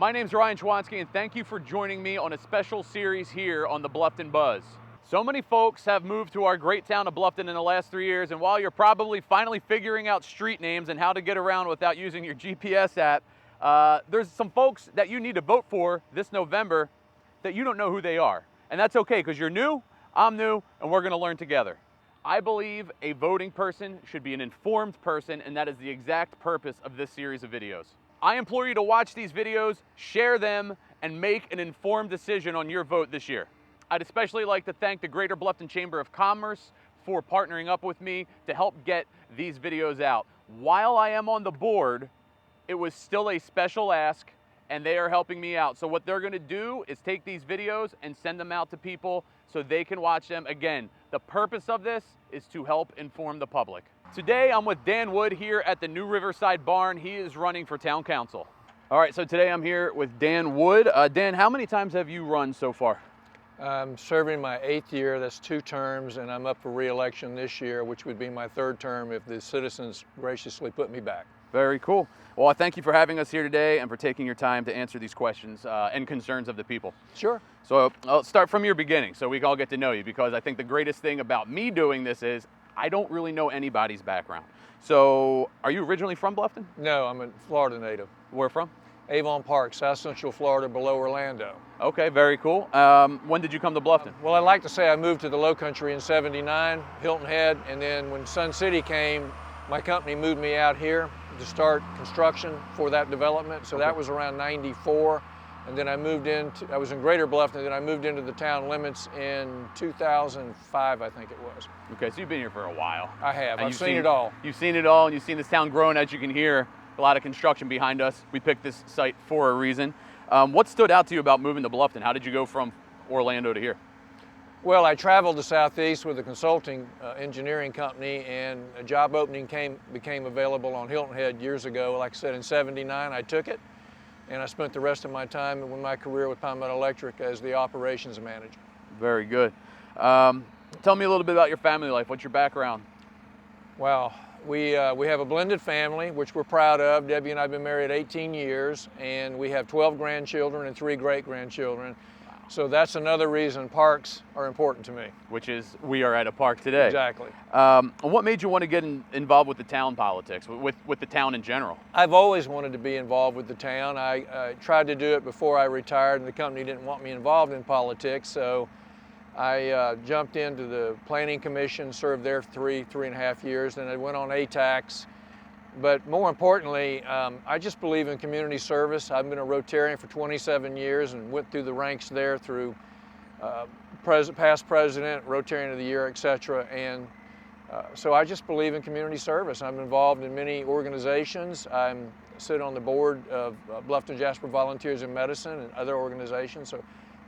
My name's Ryan Schwansky, and thank you for joining me on a special series here on the Bluffton Buzz. So many folks have moved to our great town of Bluffton in the last 3 years, and while you're probably finally figuring out street names and how to get around without using your GPS app, there's some folks that you need to vote for this November that you don't know who they are. And that's okay, because you're new, I'm new, and we're gonna learn together. I believe a voting person should be an informed person, and that is the exact purpose of this series of videos. I implore you to watch these videos, share them, and make an informed decision on your vote this year. I'd especially like to thank the Greater Bluffton Chamber of Commerce for partnering up with me to help get these videos out. While I am on the board, it was still a special ask, and they are helping me out. So what they're gonna do is take these videos and send them out to people so they can watch them. Again, the purpose of this is to help inform the public. Today, I'm with Dan Wood here at the new Riverside Barn. He is running for town council. All right, so today I'm here with Dan Wood. Dan, how many times have you run so far? I'm serving my 8th year, that's 2 terms, and I'm up for re-election this year, which would be my 3rd term if the citizens graciously put me back. Very cool. Well, I thank you for having us here today and for taking your time to answer these questions and concerns of the people. Sure. So I'll start from your beginning so we can all get to know you, because I think the greatest thing about me doing this is I don't really know anybody's background. So are you originally from Bluffton? No, I'm a Florida native. Where from? Avon Park, South Central Florida, below Orlando. Okay, very cool. When did you come to Bluffton? Well, I'd like to say I moved to the Low Country in '79, Hilton Head, and then when Sun City came, my company moved me out here to start construction for that development. So that was around '94. And then I moved I was in Greater Bluffton, then I moved into the town limits in 2005, I think it was. Okay, so you've been here for a while. I have, And I've seen it all. You've seen it all, and you've seen this town growing, as you can hear. A lot of construction behind us. We picked this site for a reason. What stood out to you about moving to Bluffton? How did you go from Orlando to here? Well, I traveled to Southeast with a consulting engineering company, and a job opening became available on Hilton Head years ago. Like I said, in '79, I took it, and I spent the rest of my time in my career with Palmetto Electric as the operations manager. Very good. Tell me a little bit about your family life. What's your background? Well, we have a blended family, which we're proud of. Debbie and I have been married 18 years, and we have 12 grandchildren and 3 great-grandchildren. Wow. So that's another reason parks are important to me. Which is, we are at a park today. Exactly. What made you want to get involved with the town politics, with the town in general? I've always wanted to be involved with the town. I tried to do it before I retired, and the company didn't want me involved in politics, so I jumped into the Planning Commission, served there for 3.5 years, then I went on ATAX. But more importantly, I just believe in community service. I've been a Rotarian for 27 years and went through the ranks there through past president, Rotarian of the Year, etc. And so I just believe in community service. I'm involved in many organizations. I sit on the board of Bluffton Jasper Volunteers in Medicine and other organizations. So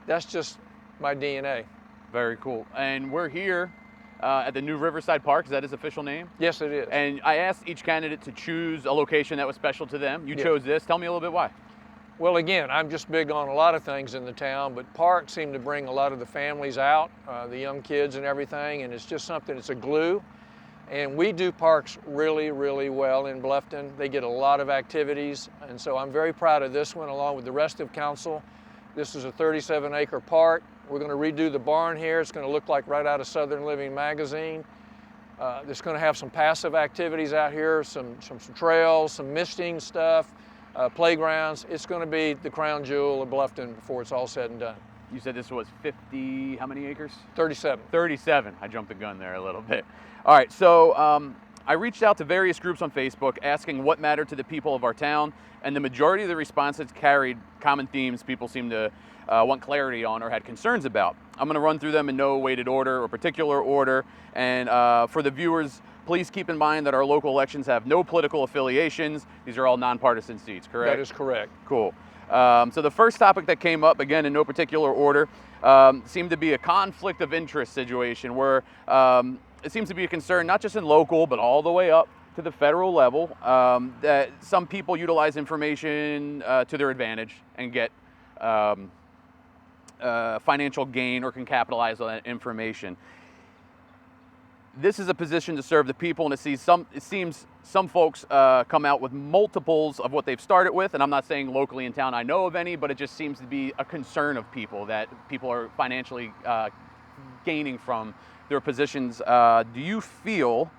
that's just my DNA. Very cool. And we're here at the new Riverside Park. Is that his official name? Yes, it is. And I asked each candidate to choose a location that was special to them. You chose this. Tell me a little bit why. Well, again, I'm just big on a lot of things in the town, but parks seem to bring a lot of the families out, the young kids and everything, and it's just something, it's a glue. And we do parks really, really well in Bluffton. They get a lot of activities, and so I'm very proud of this one, along with the rest of council. This is a 37-acre park. We're going to redo the barn here. It's going to look like right out of Southern Living magazine. It's going to have some passive activities out here, some trails, some misting stuff, playgrounds. It's going to be the crown jewel of Bluffton before it's all said and done. You said this was 50, how many acres? 37. 37. I jumped the gun there a little bit. All right, so I reached out to various groups on Facebook asking what mattered to the people of our town, and the majority of the responses carried common themes people seem to want clarity on or had concerns about. I'm going to run through them in no weighted order or particular order, and for the viewers, please keep in mind that our local elections have no political affiliations. These are all nonpartisan seats, correct? That is correct. Cool. So the first topic that came up, again in no particular order, seemed to be a conflict of interest situation where it seems to be a concern not just in local but all the way up to the federal level, that some people utilize information to their advantage and get financial gain or can capitalize on that information. This is a position to serve the people, and it seems some folks come out with multiples of what they've started with, and I'm not saying locally in town I know of any, but it just seems to be a concern of people that people are financially gaining from their positions. Do you feel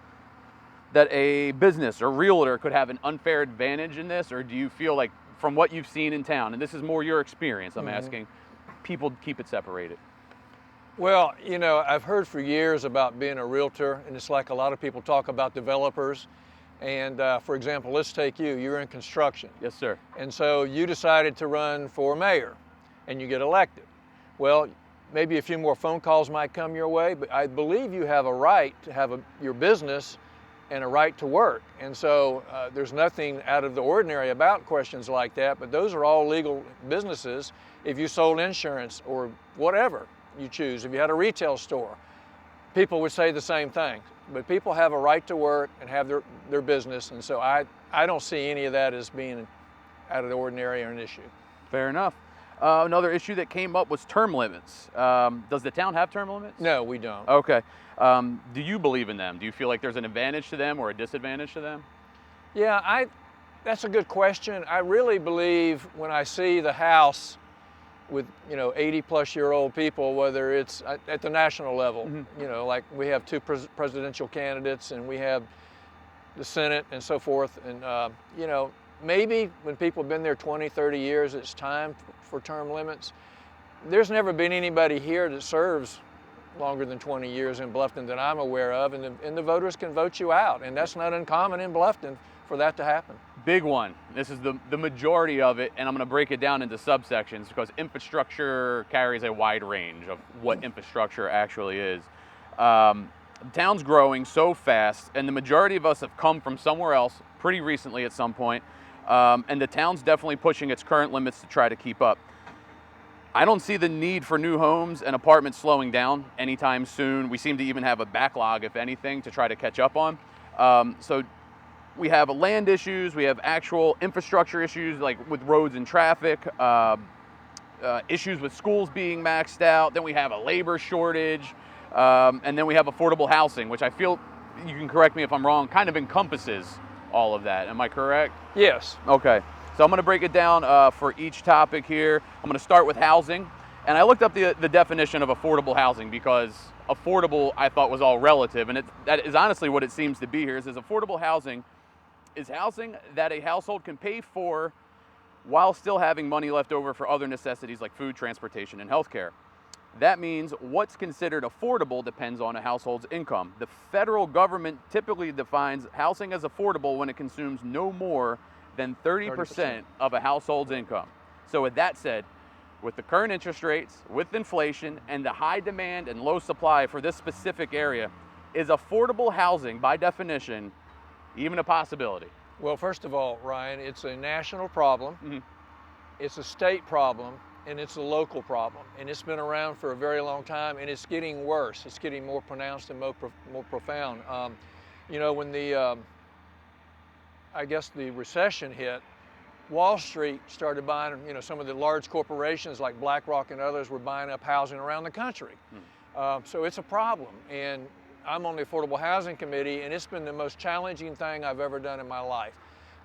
that a business or realtor could have an unfair advantage in this, or do you feel like from what you've seen in town, and this is more your experience, I'm asking, people keep it separated? Well, you know, I've heard for years about being a realtor, and it's like a lot of people talk about developers. And for example, let's take you, you're in construction. Yes, sir. And so you decided to run for mayor and you get elected. Well, maybe a few more phone calls might come your way, but I believe you have a right to have your business and a right to work. And so there's nothing out of the ordinary about questions like that, but those are all legal businesses. If you sold insurance or whatever you choose, if you had a retail store, people would say the same thing. But people have a right to work and have their business, and so I don't see any of that as being out of the ordinary or an issue. Fair enough. Another issue that came up was term limits. Does the town have term limits? No, we don't. Okay. Do you believe in them? Do you feel like there's an advantage to them or a disadvantage to them? Yeah, that's a good question. I really believe when I see the House with 80-plus-year-old people, whether it's at the national level, like we have two presidential candidates and we have the Senate and so forth, and maybe when people have been there 20, 30 years, it's time for term limits. There's never been anybody here that serves longer than 20 years in Bluffton that I'm aware of, and the voters can vote you out, and that's not uncommon in Bluffton for that to happen. Big one. This is the majority of it, and I'm going to break it down into subsections because infrastructure carries a wide range of what infrastructure actually is. The town's growing so fast, and the majority of us have come from somewhere else pretty recently at some point, and the town's definitely pushing its current limits to try to keep up. I don't see the need for new homes and apartments slowing down anytime soon. We seem to even have a backlog, if anything, to try to catch up on. So we have land issues, we have actual infrastructure issues like with roads and traffic, issues with schools being maxed out, then we have a labor shortage, and then we have affordable housing, which I feel, you can correct me if I'm wrong, kind of encompasses all of that. Am I correct? Yes. Okay, so I'm going to break it down for each topic here. I'm going to start with housing, and I looked up the definition of affordable housing because affordable I thought was all relative, and that is honestly what it seems to be here. It says affordable housing is housing that a household can pay for while still having money left over for other necessities like food, transportation, and healthcare. That means what's considered affordable depends on a household's income. The federal government typically defines housing as affordable when it consumes no more than 30% of a household's income. So with that said, with the current interest rates, with inflation, and the high demand and low supply for this specific area, is affordable housing, by definition, even a possibility? Well, first of all, Ryan, it's a national problem, it's a state problem, and it's a local problem. And it's been around for a very long time, and it's getting worse. It's getting more pronounced and more profound. When I guess the recession hit, Wall Street started buying, some of the large corporations like BlackRock and others were buying up housing around the country. So it's a problem. And I'm on the Affordable Housing Committee, and it's been the most challenging thing I've ever done in my life.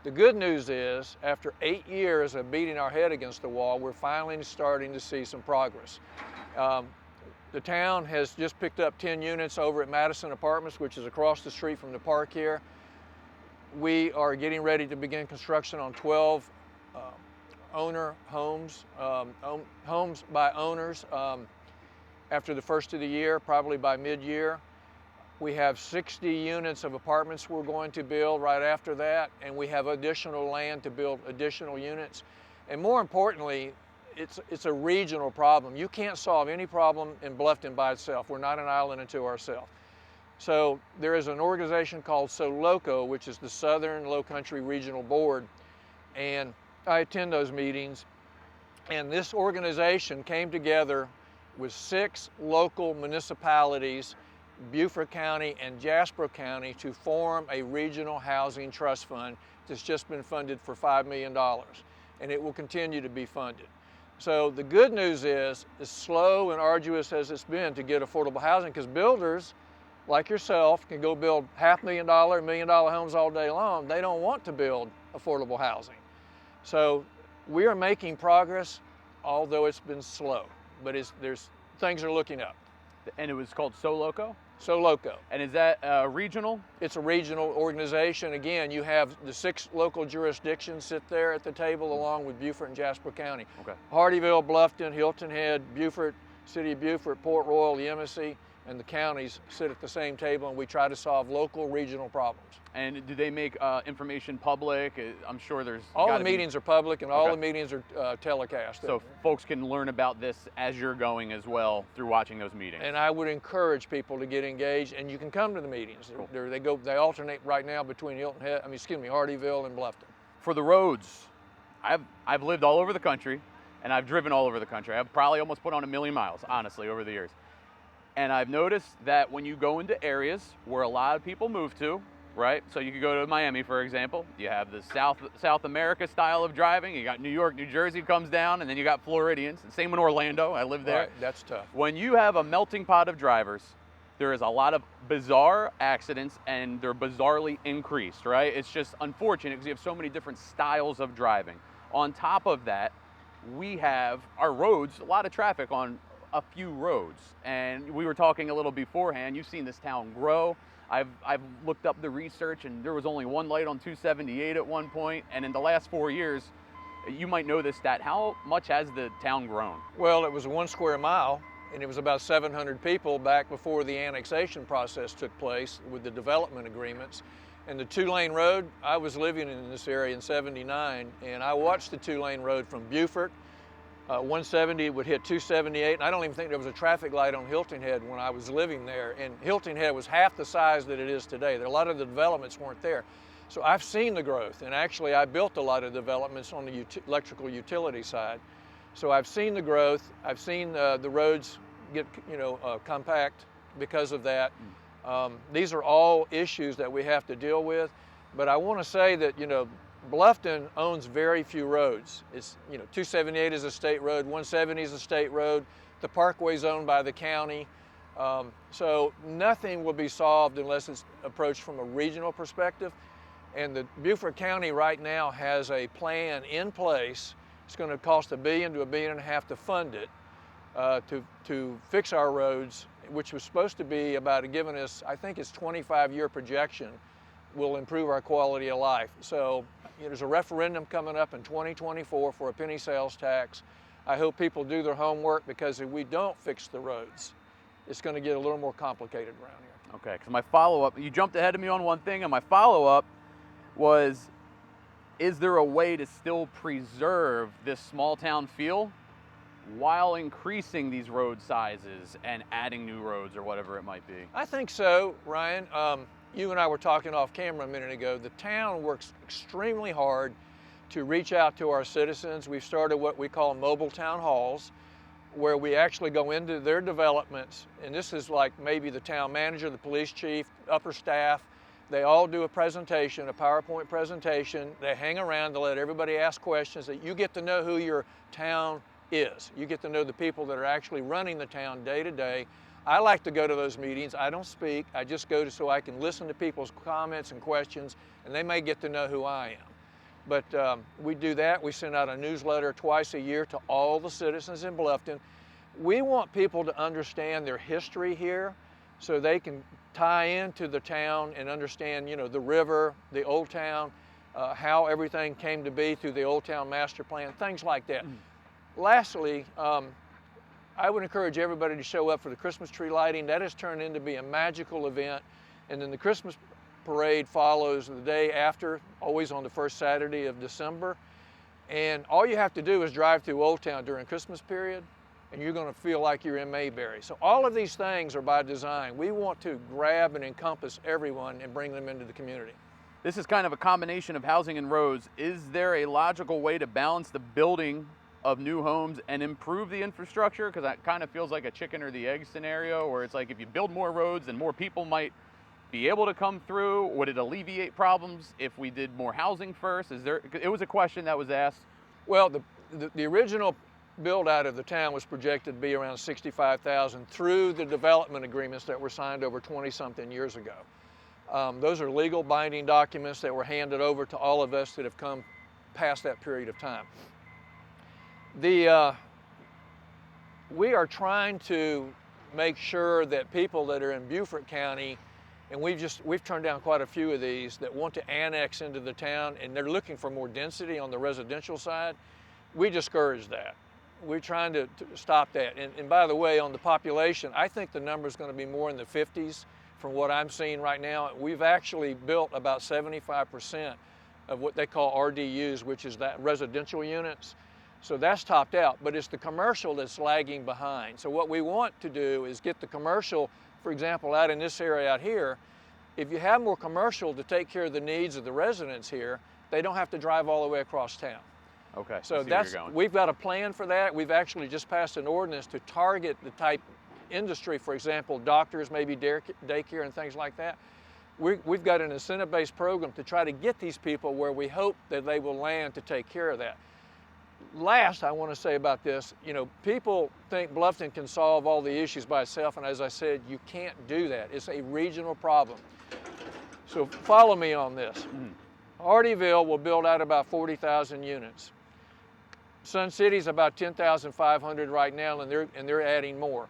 The good news is, after 8 years of beating our head against the wall, we're finally starting to see some progress. The town has just picked up 10 units over at Madison Apartments, which is across the street from the park here. We are getting ready to begin construction on 12 owner homes, homes by owners after the first of the year, probably by mid-year. We have 60 units of apartments we're going to build right after that, and we have additional land to build additional units. And more importantly, it's a regional problem. You can't solve any problem in Bluffton by itself. We're not an island unto ourselves. So there is an organization called SOLOO, which is the Southern Low Country Regional Board, and I attend those meetings. And this organization came together with 6 local municipalities, Beaufort County and Jasper County, to form a regional housing trust fund that's just been funded for $5 million, and it will continue to be funded. So the good news is, as slow and arduous as it's been to get affordable housing, because builders like yourself can go build $500,000, $1 million homes all day long. They don't want to build affordable housing. So we are making progress, although it's been slow, but things are looking up. And it was called SOLOO? SOLOO. And is that regional? It's a regional organization. Again, you have the 6 local jurisdictions sit there at the table along with Beaufort and Jasper County. Okay. Hardeeville, Bluffton, Hilton Head, Beaufort, City of Beaufort, Port Royal, Yemassee, and the counties sit at the same table, and we try to solve local, regional problems. And do they make information public? I'm sure there's all the meetings are public, and all Okay. the meetings are telecast. So folks can learn about this as you're going as well through watching those meetings. And I would encourage people to get engaged, and you can come to the meetings. Cool. They alternate right now between Hardeeville and Bluffton. For the roads, I've lived all over the country, and I've driven all over the country. I've probably almost put on 1 million miles, honestly, over the years. And I've noticed that when you go into areas where a lot of people move to, right? So you could go to Miami, for example. You have the South America style of driving. You got New York, New Jersey comes down, and then you got Floridians. And same in Orlando. I live there. Right, that's tough. When you have a melting pot of drivers, there is a lot of bizarre accidents, and they're bizarrely increased, right? It's just unfortunate because you have so many different styles of driving. On top of that, we have our roads, a lot of traffic on a few roads. And we were talking a little beforehand, you've seen this town grow. I've looked up the research, and there was only one light on 278 at one point, and in the last 4 years, you might know this stat, how much has the town grown? Well, it was 1 square mile, and it was about 700 people back before the annexation process took place with the development agreements. And the 2-lane road, I was living in this area in '79, and I watched the 2-lane road from Beaufort. 170 would hit 278, and I don't even think there was a traffic light on Hilton Head when I was living there. And Hilton Head was half the size that it is today. A lot of the developments weren't there. So I've seen the growth, and actually I built a lot of developments on the electrical utility side. So I've seen the growth. I've seen the roads get compact because of that. These are all issues that we have to deal with. But I want to say that Bluffton owns very few roads. It's 278 is a state road, 170 is a state road. The parkway is owned by the county. So nothing will be solved unless it's approached from a regional perspective. And the Beaufort County right now has a plan in place. It's going to cost $1 billion to $1.5 billion to fund it to fix our roads, which was supposed to be about giving us, I think it's 25-year projection, will improve our quality of life. So there's a referendum coming up in 2024 for a penny sales tax. I hope people do their homework, because if we don't fix the roads, it's going to get a little more complicated around here. Okay, because my follow-up, you jumped ahead of me on one thing, and my follow-up was, is there a way to still preserve this small town feel while increasing these road sizes and adding new roads or whatever it might be? I think so, Ryan. You and I were talking off camera a minute ago. The town works extremely hard to reach out to our citizens. We've started what we call mobile town halls, where we actually go into their developments, and this is like maybe the town manager, the police chief, upper staff. They all do a presentation, a PowerPoint presentation. They hang around to let everybody ask questions, that you get to know who your town is. You get to know the people that are actually running the town day to day. I like to go to those meetings. I don't speak. I just go so I can listen to people's comments and questions, and they may get to know who I am. But we do that. We send out a newsletter twice a year to all the citizens in Bluffton. We want people to understand their history here so they can tie into the town and understand, the river, the old town, how everything came to be through the Old Town Master Plan, things like that. Lastly, I would encourage everybody to show up for the Christmas tree lighting. That has turned into be a magical event. And then the Christmas parade follows the day after, always on the first Saturday of December. And all you have to do is drive through Old Town during Christmas period, and you're going to feel like you're in Mayberry. So all of these things are by design. We want to grab and encompass everyone and bring them into the community. This is kind of a combination of housing and roads. Is there a logical way to balance the building of new homes and improve the infrastructure? Because that kind of feels like a chicken or the egg scenario, where it's like if you build more roads, then more people might be able to come through. Would it alleviate problems if we did more housing first? It was a question that was asked. Well, the original build out of the town was projected to be around 65,000 through the development agreements that were signed over 20-something years ago. Those are legal binding documents that were handed over to all of us that have come past that period of time. We are trying to make sure that people that are in Beaufort County, and we've turned down quite a few of these, that want to annex into the town and they're looking for more density on the residential side, we discourage that. We're trying to stop that. And by the way, on the population, I think the number is going to be more in the 50s from what I'm seeing right now. We've actually built about 75% of what they call RDUs, which is that residential units. So that's topped out, but it's the commercial that's lagging behind. So what we want to do is get the commercial, for example, out in this area out here. If you have more commercial to take care of the needs of the residents here, they don't have to drive all the way across town. Okay, so we've got a plan for that. We've actually just passed an ordinance to target the type industry, for example, doctors, maybe daycare and things like that. We've got an incentive-based program to try to get these people where we hope that they will land to take care of that. Last, I want to say about this, people think Bluffton can solve all the issues by itself, and as I said, you can't do that. It's a regional problem. So follow me on this. Hardyville will build out about 40,000 units. Sun City's about 10,500 right now, and they're adding more.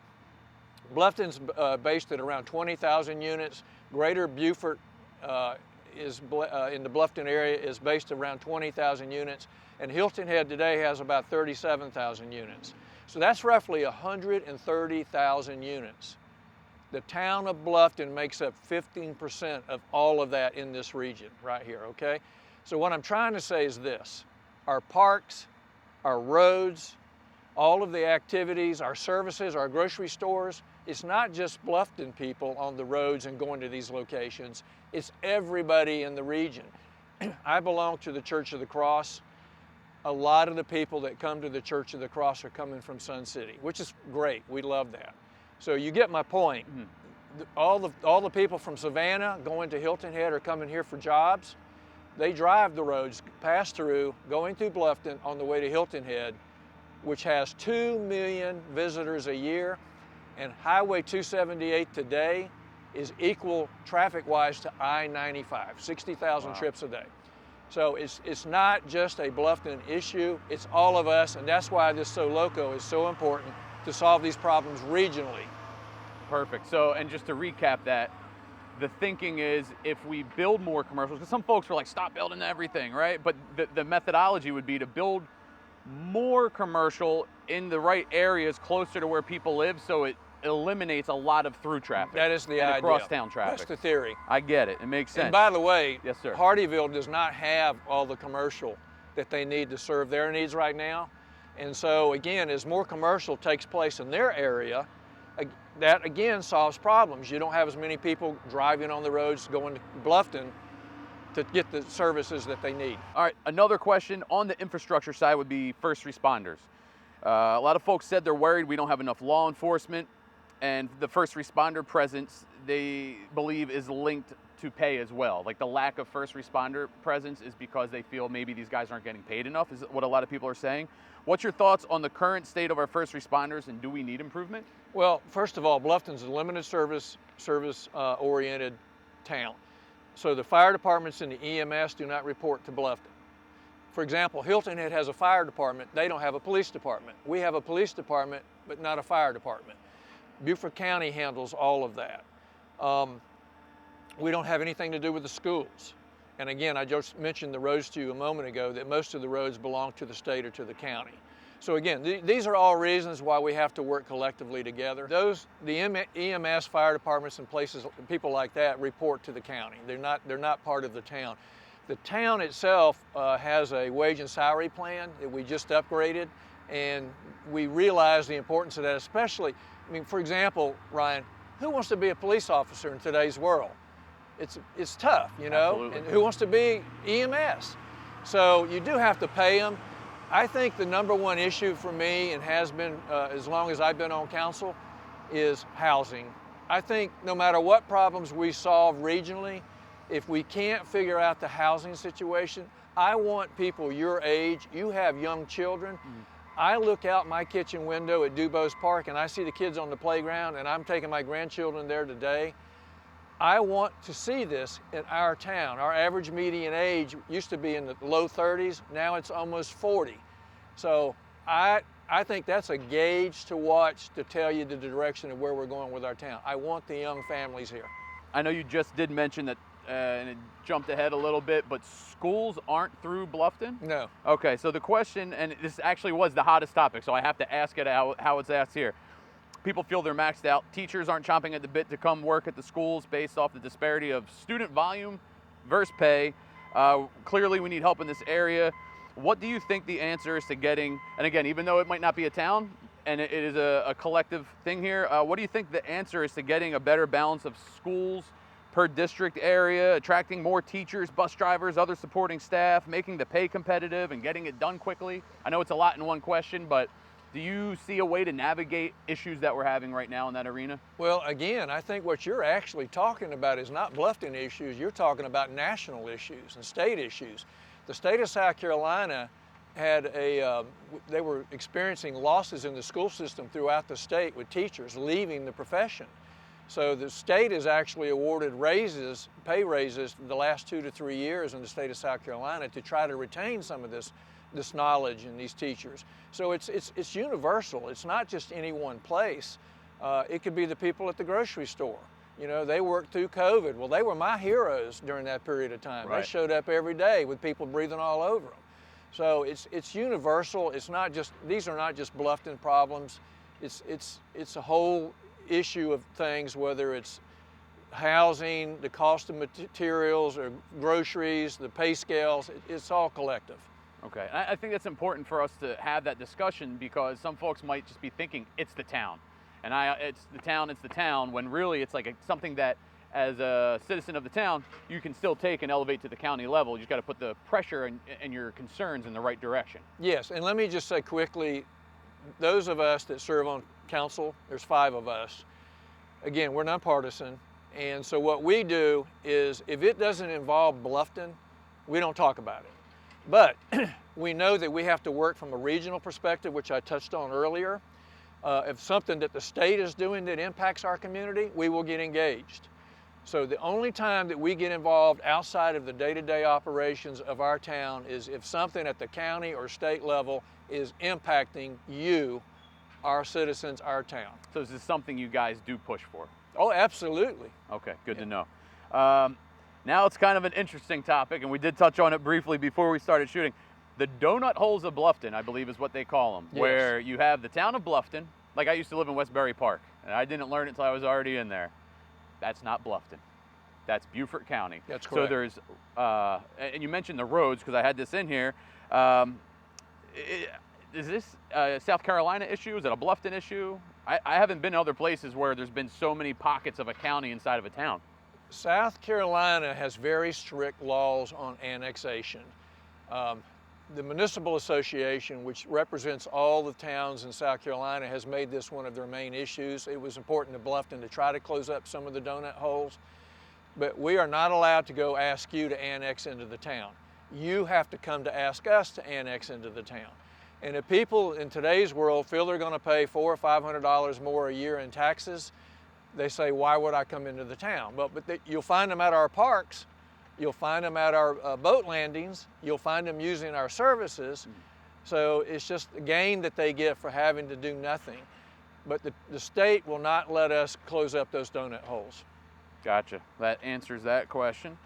Bluffton's based at around 20,000 units. Greater Beaufort in the Bluffton area is based around 20,000 units. And Hilton Head today has about 37,000 units. So that's roughly 130,000 units. The town of Bluffton makes up 15% of all of that in this region right here, okay? So what I'm trying to say is this: our parks, our roads, all of the activities, our services, our grocery stores, it's not just Bluffton people on the roads and going to these locations, it's everybody in the region. I belong to the Church of the Cross. A lot of the people that come to the Church of the Cross are coming from Sun City, which is great. We love that. So you get my point. All the people from Savannah going to Hilton Head are coming here for jobs. They drive the roads, pass through, going through Bluffton on the way to Hilton Head, which has 2 million visitors a year. And Highway 278 today is equal traffic-wise to I-95, 60,000 trips a day. So it's not just a Bluffton issue, it's all of us, and that's why this SOLOO is so important to solve these problems regionally. Perfect. So, and just to recap that, the thinking is if we build more commercials, because some folks are like, stop building everything, right? But the methodology would be to build more commercial in the right areas closer to where people live, so it eliminates a lot of through traffic. That is the and idea. Across town traffic. That's the theory. I get it. It makes sense. And by the way, yes, sir. Hardyville does not have all the commercial that they need to serve their needs right now. And so again, as more commercial takes place in their area, that again solves problems. You don't have as many people driving on the roads going to Bluffton to get the services that they need. All right, another question on the infrastructure side would be first responders. A lot of folks said they're worried we don't have enough law enforcement, and the first responder presence, they believe, is linked to pay as well. Like the lack of first responder presence is because they feel maybe these guys aren't getting paid enough, is what a lot of people are saying. What's your thoughts on the current state of our first responders, and do we need improvement? Well, first of all, Bluffton's a limited service oriented town. So the fire departments and the EMS do not report to Bluffton. For example, Hilton Head has a fire department. They don't have a police department. We have a police department, but not a fire department. Beaufort County handles all of that. We don't have anything to do with the schools. And again, I just mentioned the roads to you a moment ago, that most of the roads belong to the state or to the county. So again, these are all reasons why we have to work collectively together. The EMS, fire departments and places, people like that report to the county. They're not part of the town. The town itself has a wage and salary plan that we just upgraded, and we realize the importance of that, especially, I mean, for example, Ryan, who wants to be a police officer in today's world? It's tough, you know? Absolutely. And who wants to be EMS? So you do have to pay them. I think the number one issue for me, and has been as long as I've been on council, is housing. I think no matter what problems we solve regionally, if we can't figure out the housing situation, I want people your age, you have young children, I look out my kitchen window at Dubose Park and I see the kids on the playground, and I'm taking my grandchildren there today. I want to see this in our town. Our average median age used to be in the low 30s, now it's almost 40. So I think that's a gauge to watch to tell you the direction of where we're going with our town. I want the young families here. I know you just did mention that, and it jumped ahead a little bit, but schools aren't through Bluffton? No. Okay, so the question, and this actually was the hottest topic, so I have to ask it how it's asked here. People feel they're maxed out. Teachers aren't chomping at the bit to come work at the schools based off the disparity of student volume versus pay. Clearly, we need help in this area. What do you think the answer is to getting, and again, even though it might not be a town, and it is a collective thing here, what do you think the answer is to getting a better balance of schools per district area, attracting more teachers, bus drivers, other supporting staff, making the pay competitive, and getting it done quickly? I know it's a lot in one question, but do you see a way to navigate issues that we're having right now in that arena? Well, again, I think what you're actually talking about is not Bluffton issues. You're talking about national issues and state issues. The state of South Carolina had they were experiencing losses in the school system throughout the state with teachers leaving the profession. So the state has actually awarded raises, pay raises, the last 2 to 3 years in the state of South Carolina to try to retain some of this knowledge and these teachers. So it's universal. It's not just any one place. It could be the people at the grocery store. You know, they worked through COVID. Well, they were my heroes during that period of time. Right. They showed up every day with people breathing all over them. So it's universal. It's not just, these are not just Bluffton problems. It's a whole issue of things, whether it's housing, the cost of materials or groceries, the pay scales, it's all collective. Okay, I think that's important for us to have that discussion, because some folks might just be thinking it's the town. And it's the town, when really it's like something that, as a citizen of the town, you can still take and elevate to the county level. You just got to put the pressure and your concerns in the right direction. Yes, and let me just say quickly, those of us that serve on council, there's 5 of us. Again, we're nonpartisan, and so what we do is, if it doesn't involve Bluffton, we don't talk about it. But we know that we have to work from a regional perspective, which I touched on earlier. If something that the state is doing that impacts our community, we will get engaged. So the only time that we get involved outside of the day-to-day operations of our town is if something at the county or state level is impacting you, our citizens, our town. So is this something you guys do push for? Oh, absolutely. Okay, good to know. Now it's kind of an interesting topic, and we did touch on it briefly before we started shooting. The donut holes of Bluffton, I believe is what they call them, yes. Where you have the town of Bluffton. Like, I used to live in Westbury Park, and I didn't learn it until I was already in there. That's not Bluffton. That's Beaufort County. That's correct. So there's, and you mentioned the roads, because I had this in here. Is this a South Carolina issue? Is it a Bluffton issue? I haven't been to other places where there's been so many pockets of a county inside of a town. South Carolina has very strict laws on annexation. The Municipal Association, which represents all the towns in South Carolina, has made this one of their main issues. It was important to Bluffton to try to close up some of the donut holes, but we are not allowed to go ask you to annex into the town. You have to come to ask us to annex into the town. And if people in today's world feel they're going to pay $400 or $500 more a year in taxes, they say, why would I come into the town? But you'll find them at our parks, you'll find them at our boat landings, you'll find them using our services. So it's just a gain that they get for having to do nothing. But the state will not let us close up those donut holes. Gotcha. That answers that question.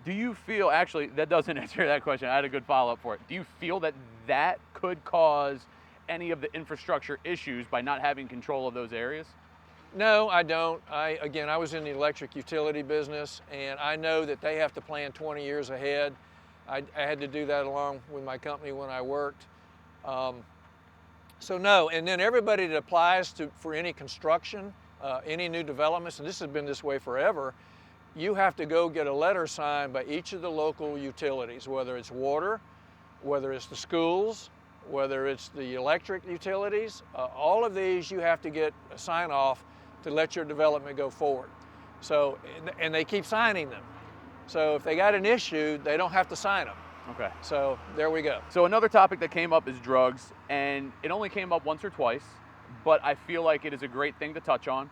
Do you feel, actually, that doesn't answer that question. I had a good follow-up for it. Do you feel that that could cause any of the infrastructure issues by not having control of those areas? No, I don't. Again, I was in the electric utility business, and I know that they have to plan 20 years ahead. I had to do that along with my company when I worked. So no, and then everybody that applies for any construction, any new developments, and this has been this way forever, you have to go get a letter signed by each of the local utilities, whether it's water, whether it's the schools, whether it's the electric utilities, all of these you have to get a sign off to let your development go forward. So, and they keep signing them. So if they got an issue, they don't have to sign them. Okay. So there we go. So another topic that came up is drugs, and it only came up once or twice, but I feel like it is a great thing to touch on.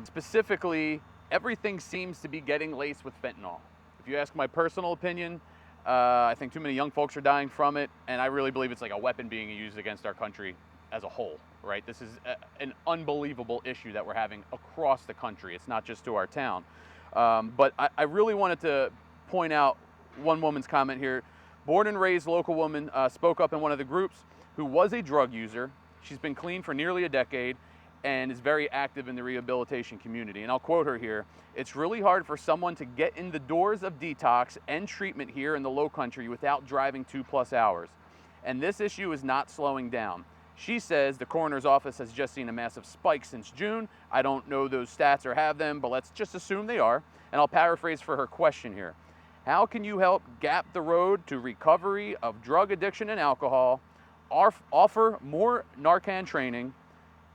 Specifically, everything seems to be getting laced with fentanyl. If you ask my personal opinion, I think too many young folks are dying from it, and I really believe it's like a weapon being used against our country as a whole, right? This is an unbelievable issue that we're having across the country. It's not just to our town. But I really wanted to point out one woman's comment here. Born and raised local woman spoke up in one of the groups who was a drug user. She's been clean for nearly a decade and is very active in the rehabilitation community. And I'll quote her here: "It's really hard for someone to get in the doors of detox and treatment here in the Low Country without driving 2+ hours. And this issue is not slowing down." She says the coroner's office has just seen a massive spike since June. I don't know those stats or have them, but let's just assume they are. And I'll paraphrase for her question here. How can you help gap the road to recovery of drug addiction and alcohol, offer more Narcan training,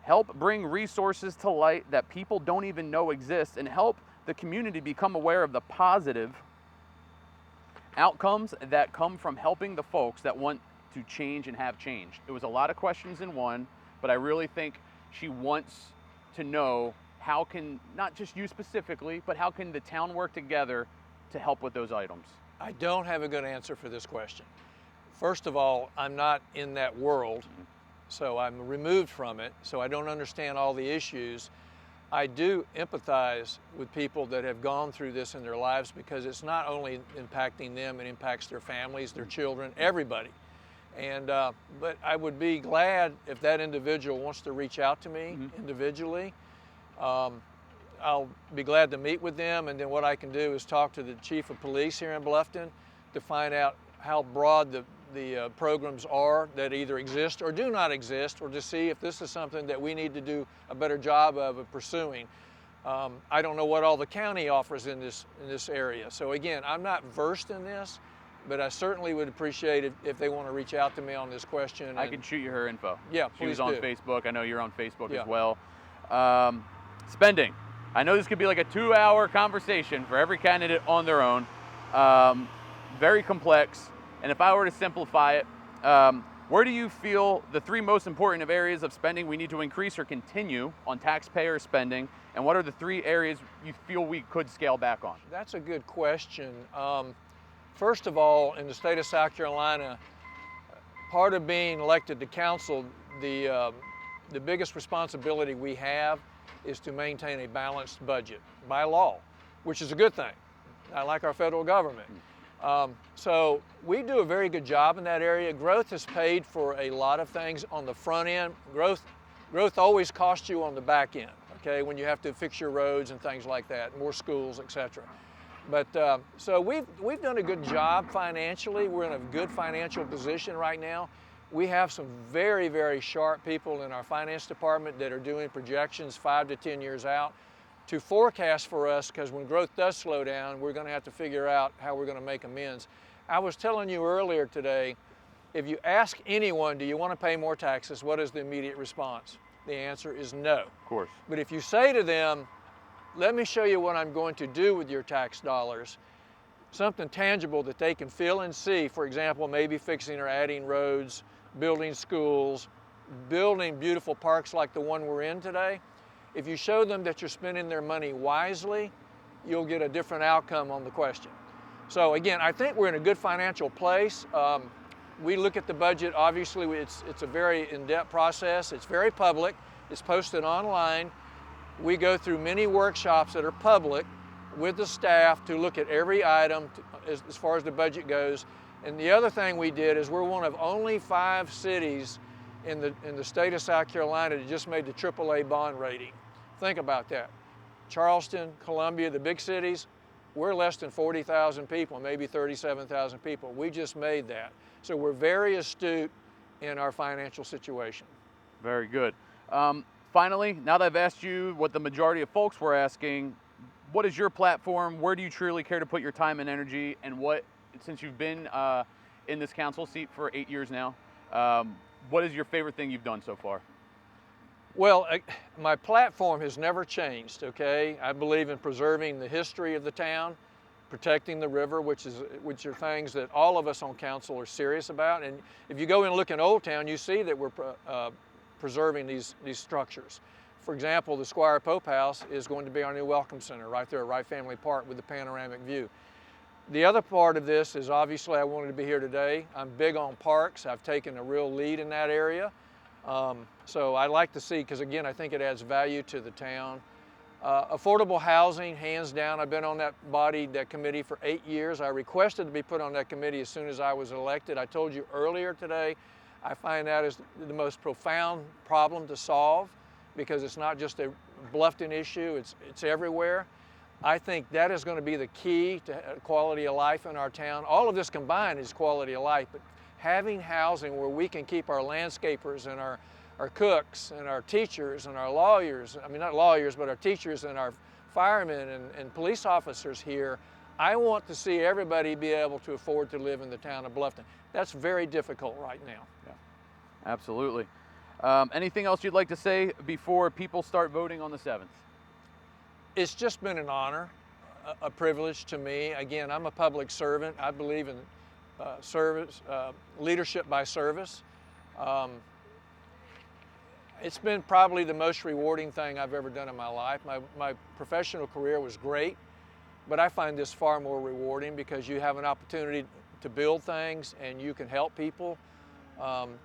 help bring resources to light that people don't even know exist, and help the community become aware of the positive outcomes that come from helping the folks that want to change and have changed? It was a lot of questions in one, but I really think she wants to know how can, not just you specifically, but how can the town work together to help with those items? I don't have a good answer for this question. First of all, I'm not in that world, so I'm removed from it, so I don't understand all the issues. I do empathize with people that have gone through this in their lives, because it's not only impacting them, it impacts their families, their children, everybody. And but I would be glad if that individual wants to reach out to me individually. I'll be glad to meet with them, and then what I can do is talk to the chief of police here in Bluffton to find out how broad the programs are that either exist or do not exist, or to see if this is something that we need to do a better job of pursuing. I don't know what all the county offers in this area. So again, I'm not versed in this, but I certainly would appreciate it if they want to reach out to me on this question. I can shoot you her info. Yeah, she was please on do. Facebook. I know you're on Facebook Yeah. as well. Spending. I know this could be like a 2-hour conversation for every candidate on their own. Very complex. And if I were to simplify it, where do you feel the 3 most important areas of spending we need to increase or continue on taxpayer spending? And what are the 3 areas you feel we could scale back on? That's a good question. First of all, in the state of South Carolina, part of being elected to council, the biggest responsibility we have is to maintain a balanced budget by law, which is a good thing, not like our federal government. So we do a very good job in that area. Growth has paid for a lot of things on the front end. Growth always costs you on the back end, okay, when you have to fix your roads and things like that, more schools, etc. But so we've done a good job financially. We're in a good financial position right now. We have some very, very sharp people in our finance department that are doing projections 5 to 10 years out to forecast for us, because when growth does slow down, we're going to have to figure out how we're going to make amends. I was telling you earlier today, if you ask anyone, do you want to pay more taxes, what is the immediate response? The answer is no. Of course. But if you say to them, let me show you what I'm going to do with your tax dollars, something tangible that they can feel and see, for example, maybe fixing or adding roads, building schools, building beautiful parks like the one we're in today. If you show them that you're spending their money wisely, you'll get a different outcome on the question. So again, I think we're in a good financial place. We look at the budget, obviously it's a very in-depth process. It's very public, it's posted online. We go through many workshops that are public with the staff to look at every item as far as the budget goes. And the other thing we did is we're one of only 5 cities in the state of South Carolina that just made the AAA bond rating. Think about that. Charleston, Columbia, the big cities, we're less than 40,000 people, maybe 37,000 people. We just made that. So we're very astute in our financial situation. Very good. Finally, now that I've asked you what the majority of folks were asking, what is your platform? Where do you truly care to put your time and energy? And what, since you've been in this council seat for 8 years now, what is your favorite thing you've done so far? Well, my platform has never changed, okay? I believe in preserving the history of the town. protecting the river, which are things that all of us on council are serious about. And if you go in and look in Old Town, you see that we're preserving these structures. For example, the Squire Pope House is going to be our new welcome center right there at Wright Family Park with the panoramic view. The other part of this is obviously I wanted to be here today. I'm big on parks. I've taken a real lead in that area. So I like to see, because again, I think it adds value to the town. Affordable housing, hands down. I've been on that committee for 8 years. I requested to be put on that committee as soon as I was elected. I told you earlier today, I find that is the most profound problem to solve, because it's not just a Bluffton issue, it's everywhere. I think that is going to be the key to quality of life in our town. All of this combined is quality of life, but having housing where we can keep our landscapers and our cooks and our teachers and our lawyers, I mean not lawyers, but our teachers and our firemen and police officers here. I want to see everybody be able to afford to live in the town of Bluffton. That's very difficult right now. Yeah, absolutely. Anything else you'd like to say before people start voting on the 7th? It's just been an honor, a privilege to me. Again, I'm a public servant. I believe in service, leadership by service. It's been probably the most rewarding thing I've ever done in my life. My professional career was great, but I find this far more rewarding because you have an opportunity to build things and you can help people.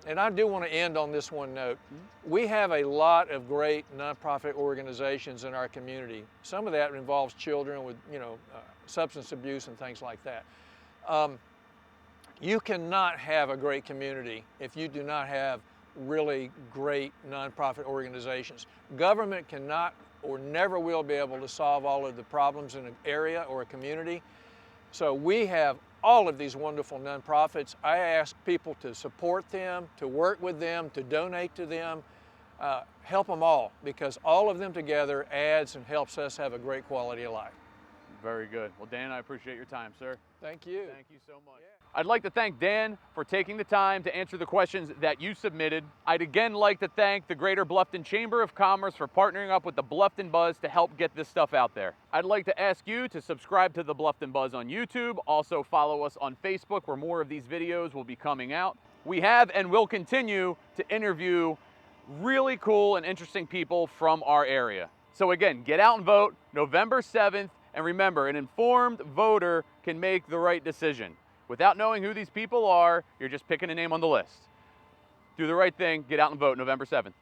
And I do want to end on this one note. We have a lot of great nonprofit organizations in our community. Some of that involves children with, substance abuse and things like that. You cannot have a great community if you do not have really great nonprofit organizations. Government cannot or never will be able to solve all of the problems in an area or a community. So we have all of these wonderful nonprofits. I ask people to support them, to work with them, to donate to them, help them all, because all of them together adds and helps us have a great quality of life. Very good. Well, Dan, I appreciate your time, sir. Thank you. Thank you so much. Yeah. I'd like to thank Dan for taking the time to answer the questions that you submitted. I'd again like to thank the Greater Bluffton Chamber of Commerce for partnering up with the Bluffton Buzz to help get this stuff out there. I'd like to ask you to subscribe to the Bluffton Buzz on YouTube. Also follow us on Facebook, where more of these videos will be coming out. We have and will continue to interview really cool and interesting people from our area. So again, get out and vote November 7th. And remember, an informed voter can make the right decision. Without knowing who these people are, you're just picking a name on the list. Do the right thing, get out and vote November 7th.